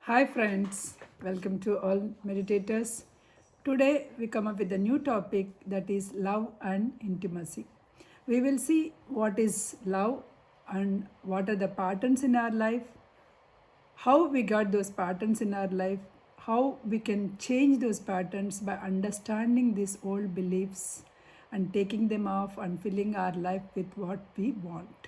Hi, friends. Welcome to all meditators. Today, we come up with a new topic that is love and intimacy. We will see what is love and what are the patterns in our life, how we got those patterns in our life, how we can change those patterns by understanding these old beliefs and taking them off and filling our life with what we want.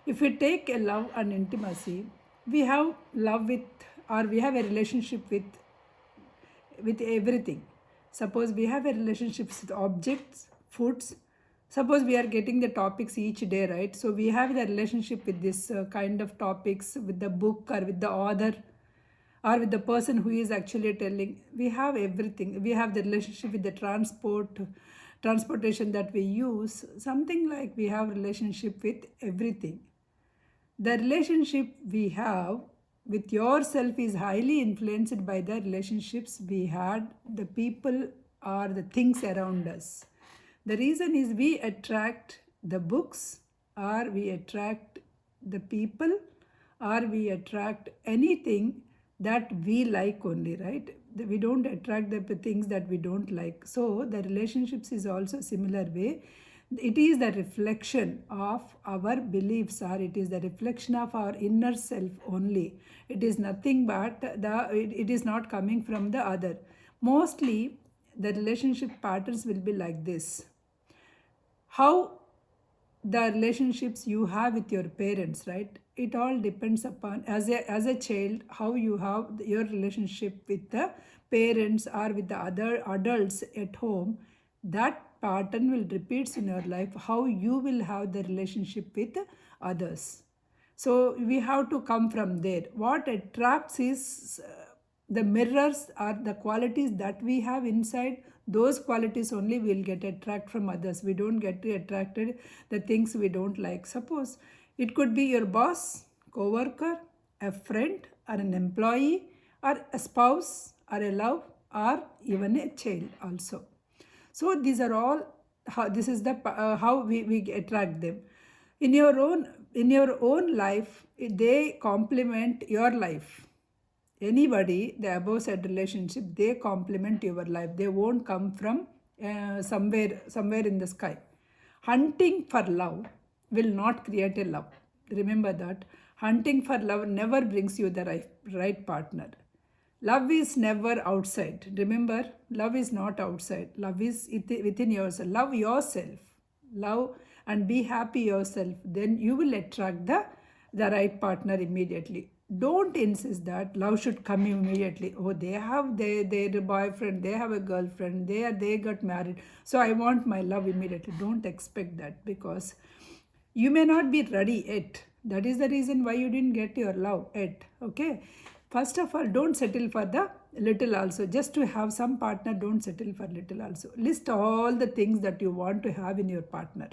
If we take a love and intimacy, we have love with, or we have a relationship with everything. Suppose we have a relationship with objects, foods. Suppose we are getting the topics each day, right? So we have the relationship with this kind of topics, with the book or with the author or with the person who is actually telling. We have everything. We have the relationship with the transportation that we use. Something like we have relationship with everything. The relationship we have with yourself is highly influenced by the relationships we had, the people or the things around us. The reason is we attract the books, or we attract the people, or we attract anything that we like only, right? We don't attract the things that we don't like. So the relationships is also similar way. It is the reflection of our beliefs, or it is the reflection of our inner self only. It is nothing but it is not coming from the other. Mostly the relationship patterns will be like this. How the relationships you have with your parents, right? It all depends upon, as a child, how you have your relationship with the parents or with the other adults at home. That pattern will repeats in your life, how you will have the relationship with others. So we have to come from there. What attracts is the mirrors are the qualities that we have inside. Those qualities only will get attract from others. We don't get attracted the things we don't like. Suppose it could be your boss, co-worker, a friend, or an employee, or a spouse, or a love, or even a child also. So these are all how this is the how we attract them in your own life. They complement your life. Anybody the above said relationship, they complement your life. They won't come from somewhere in the sky. Hunting for love will not create a love. Remember that hunting for love never brings you the right partner. Love is never outside. Remember, love is not outside. Love is within yourself. Love yourself. Love and be happy yourself. Then you will attract the right partner immediately. Don't insist that love should come immediately. Oh, they have their boyfriend, they have a girlfriend, they got married. So I want my love immediately. Don't expect that, because you may not be ready yet. That is the reason why you didn't get your love yet. Okay. First of all, don't settle for the little also. Just to have some partner, don't settle for little also. List all the things that you want to have in your partner.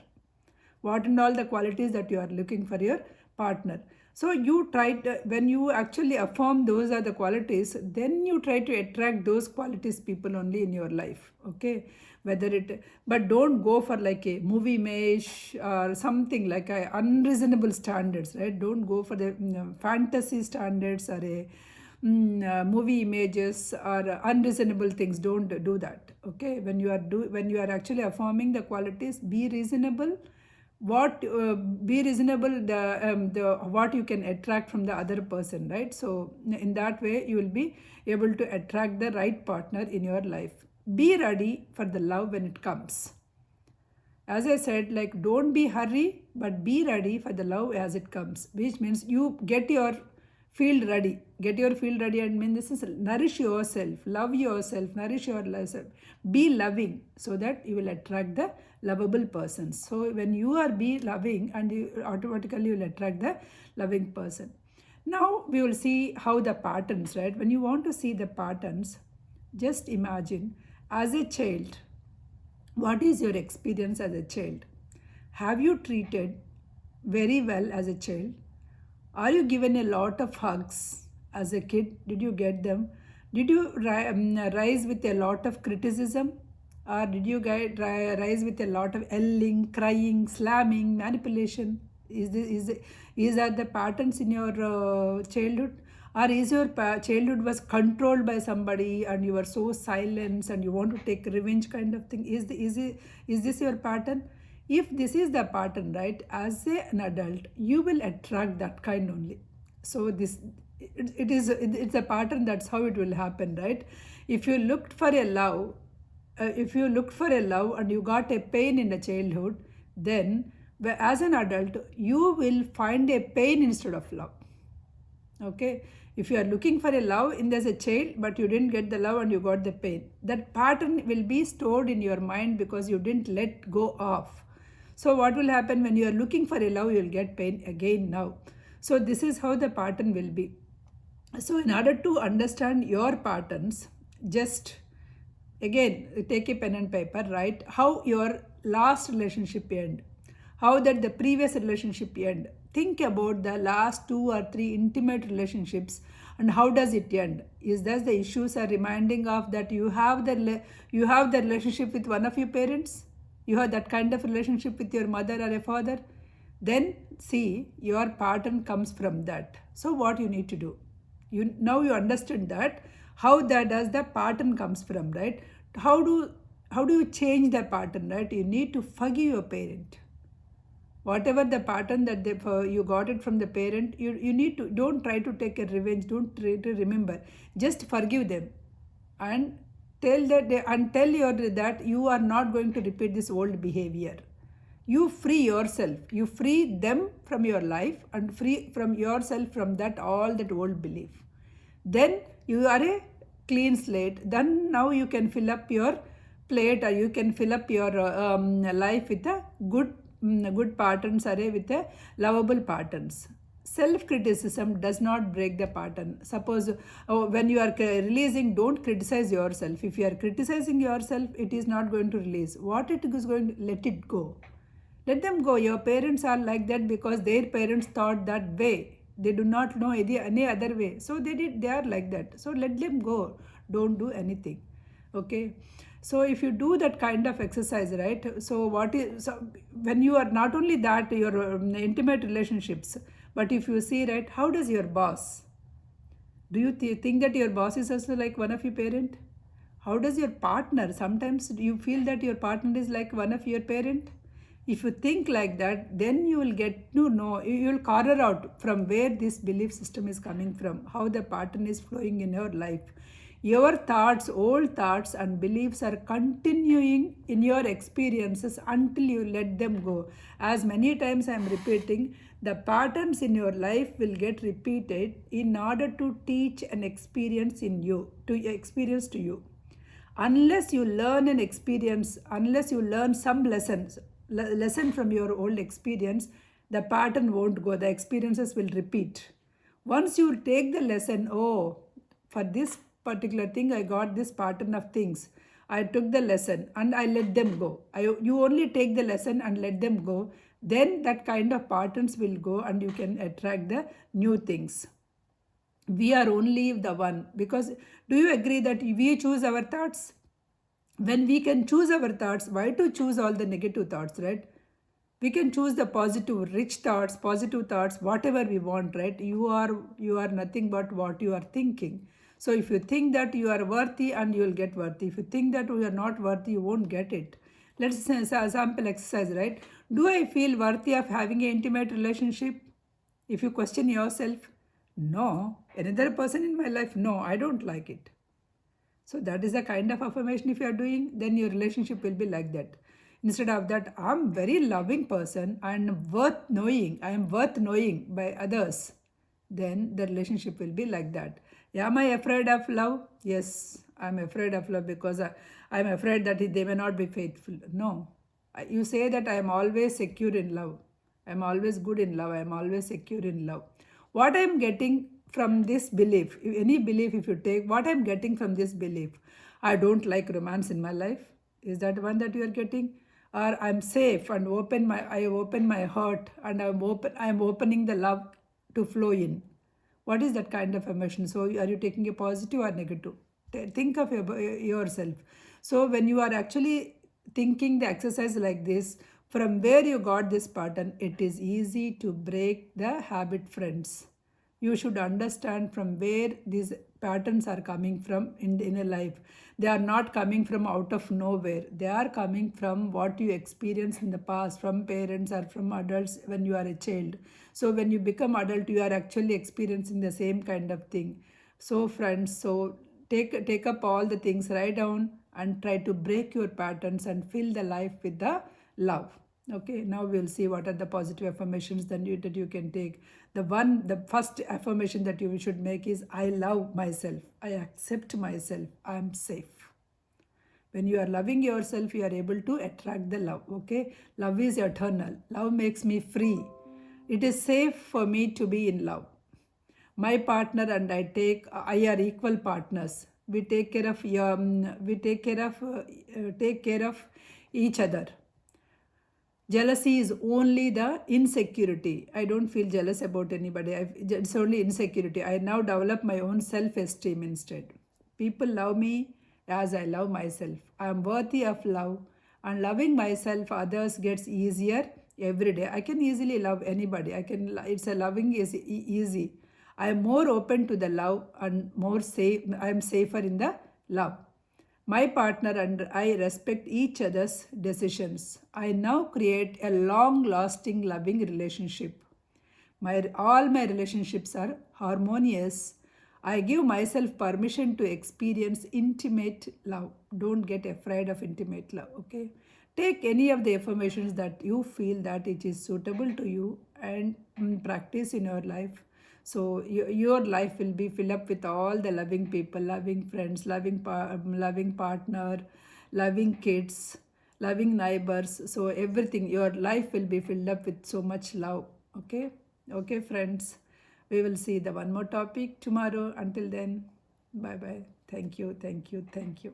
What and all the qualities that you are looking for your partner. So you try to, when you actually affirm those are the qualities, then you try to attract those qualities people only in your life. Okay. Whether it, but don't go for like a movie image or something like a unreasonable standards, right? Don't go for the fantasy standards or a movie images or unreasonable things. Don't do that. Okay. When you are actually affirming the qualities, be reasonable. What be reasonable, the what you can attract from the other person, right? So in that way you will be able to attract the right partner in your life. Be ready for the love when it comes. As I said, like, don't be hurry, but be ready for the love as it comes, which means you get your field ready. Get your field ready and mean this is nourish yourself, love yourself, nourish yourself. Be loving so that you will attract the lovable persons. So when you are be loving, and you automatically will attract the loving person. Now we will see how the patterns, right? When you want to see the patterns, just imagine as a child, what is your experience as a child? Have you treated very well as a child? Are you given a lot of hugs as a kid? Did you get them? Did you rise with a lot of criticism? Or did you rise with a lot of yelling, crying, slamming, manipulation? Is that the patterns in your childhood? Or is your childhood was controlled by somebody and you were so silent and you want to take revenge kind of thing? Is this your pattern? If this is the pattern, right, as an adult, you will attract that kind only. So it's a pattern. That's how it will happen, right? If you looked for a love, if you looked for a love and you got a pain in the childhood, then as an adult you will find a pain instead of love. Okay, if you are looking for a love in as a child but you didn't get the love and you got the pain, that pattern will be stored in your mind because you didn't let go of. So what will happen when you are looking for a love, you will get pain again now. So this is how the pattern will be. So in order to understand your patterns, just again take a pen and paper, write how your last relationship end, how that the previous relationship end. Think about the last 2 or 3 intimate relationships and how does it end. Is that the issues are reminding of that you have the relationship with one of your parents, you have that kind of relationship with your mother or a father, then see your pattern comes from that. So what you need to do, now you understand that how that does the pattern comes from, right? How do you change the pattern, right? You need to forgive your parent. Whatever the pattern that you got it from the parent, you need to, don't try to take a revenge, don't try to remember, just forgive them and tell your that you are not going to repeat this old behavior. You free yourself, you free them from your life and free from yourself from that all that old belief. Then you are a clean slate. Then now you can fill up your plate or you can fill up your life with a good patterns array with a lovable patterns. Self-criticism does not break the pattern. Suppose when you are releasing, don't criticize yourself. If you are criticizing yourself, it is not going to release. What it is going to, let it go. Let them go. Your parents are like that because their parents thought that way. They do not know any other way. So they are like that. So let them go. Don't do anything. Okay. So if you do that kind of exercise, right? So when you are not only that, your intimate relationships, but if you see, right, how does your boss? Do you think that your boss is also like one of your parent? How does your partner? Sometimes you feel that your partner is like one of your parent. If you think like that, then you will get to know, you will corner out from where this belief system is coming from, how the pattern is flowing in your life. Your thoughts, old thoughts and beliefs are continuing in your experiences until you let them go. As many times I am repeating, the patterns in your life will get repeated in order to teach an experience in you, to experience to you. Unless you learn an experience, unless you learn some lesson from your old experience, the pattern won't go, the experiences will repeat. Once you take the lesson, oh, for this particular thing I got this pattern of things, I took the lesson and I let them go. You only take the lesson and let them go, then that kind of patterns will go and you can attract the new things. We are only the one, because do you agree that we choose our thoughts? When we can choose our thoughts, why to choose all the negative thoughts, right? We can choose the positive, rich thoughts, positive thoughts, whatever we want, right? You are nothing but what you are thinking. So if you think that you are worthy, and you will get worthy. If you think that you are not worthy, you won't get it. Let's say sample exercise, right? Do I feel worthy of having an intimate relationship? If you question yourself, no. Another person in my life, no, I don't like it. So that is the kind of affirmation if you are doing, then your relationship will be like that. Instead of that, I'm very loving person and worth knowing, I am worth knowing by others, then the relationship will be like that. Am I afraid of love? Yes, I'm afraid of love because I'm afraid that they may not be faithful. No, you say that I am always secure in love. I am always good in love. I am always secure in love. What I am getting from this belief, any belief if you take, what I am getting from this belief, I don't like romance in my life. Is that one that you are getting? Or I'm safe and I open my heart and I am opening the love to flow in. What is that kind of emotion? So are you taking a positive or negative? Think of yourself. So when you are actually thinking the exercise like this, from where you got this pattern, it is easy to break the habit, friends. You should understand from where these patterns are coming from in a life. They are not coming from out of nowhere. They are coming from what you experienced in the past, from parents or from adults when you are a child. So when you become adult, you are actually experiencing the same kind of thing. So friends, so take up all the things, write down and try to break your patterns and fill the life with the love. Okay, now we'll see what are the positive affirmations that you can take. The first affirmation that you should make is, I love myself, I accept myself, I am safe. When you are loving yourself, you are able to attract the love. Okay, love is eternal, love makes me free. It is safe for me to be in love. My partner and I are equal partners. We take care of take care of each other. Jealousy is only the insecurity. I don't feel jealous about anybody. It's only insecurity. I now develop my own self-esteem instead. People love me as I love myself. I am worthy of love, and loving myself, others gets easier every day. I can easily love anybody. It's a loving is easy. I am more open to the love and more safe. I am safer in the love. My partner and I respect each other's decisions. I now create a long lasting loving relationship. All my relationships are harmonious. I give myself permission to experience intimate love. Don't get afraid of intimate love, okay? Take any of the affirmations that you feel that it is suitable to you and practice in your life. So your life will be filled up with all the loving people, loving friends, loving partner, loving kids, loving neighbors. So everything, your life will be filled up with so much love. Okay, okay, friends. We will see the one more topic tomorrow. Until then, bye bye. Thank you, thank you, thank you.